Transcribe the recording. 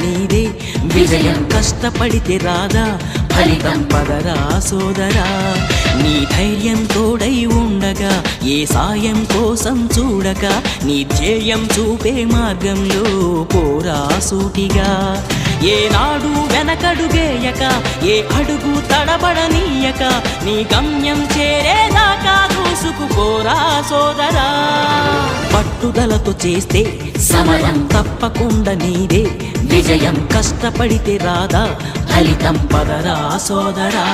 నీదే విజయం కష్టపడితే రాదా ఫలితం పదరా సోదరా నీ ధైర్యం తోడై ఉండగా ఏ సాయం కోసం చూడక నీ ధ్యేయం చూపే మార్గంలో పోరా సూటిగా ఏనాడు వెనకడుగేయక ఏ అడుగు తడబడనీయక నీ గమ్యం చేరేదాకా దూసుకుపోరా సోదరా పట్టుదలతో చేస్తే సమరం తప్పకుండా నీదే విజయం కష్టపడితే రాదా ఫలితం పదరా సోదరా